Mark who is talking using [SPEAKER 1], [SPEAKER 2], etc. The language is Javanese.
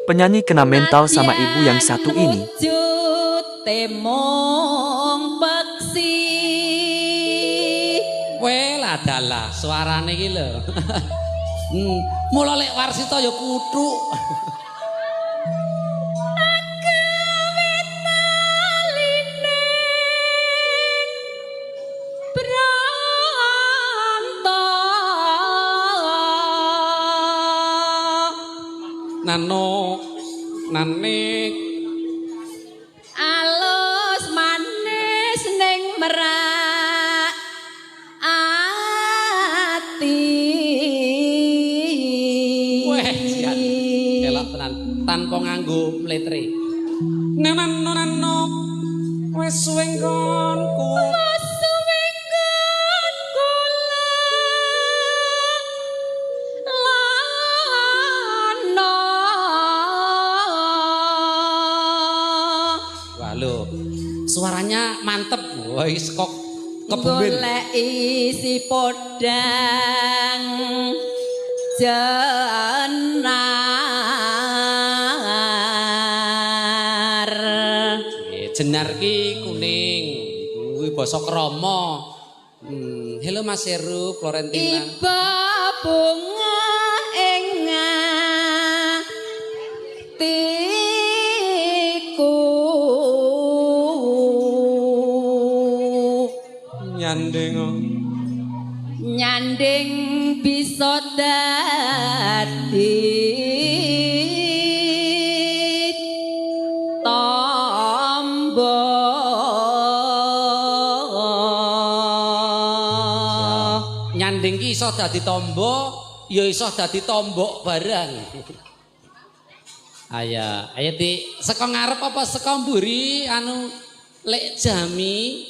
[SPEAKER 1] Penyanyi kena mental sama ibu yang satu ini.
[SPEAKER 2] Temong peksi.
[SPEAKER 3] Wela dalah suarane iki lho. Mula lek Warsita ya kuthuk. Nano nanik
[SPEAKER 2] alus manis ning merak ati.
[SPEAKER 3] weh sian elok tenan tanpa nganggo mletre. Nano wis suwe nggonku suaranya mantep, wis kok kebumbin.
[SPEAKER 2] Golek isi podang jenar.
[SPEAKER 3] Jenar ki kuning, kuwi basa krama. Halo Mas Heru, Florentina.
[SPEAKER 2] Iba bunga ing atiku. Nyanding bisa dadi tombo.
[SPEAKER 3] Nyanding ki iso dadi tombo, ya iso dadi tombok barang. Ayo Ti, saka ngarep apa saka mburi anu lek jami?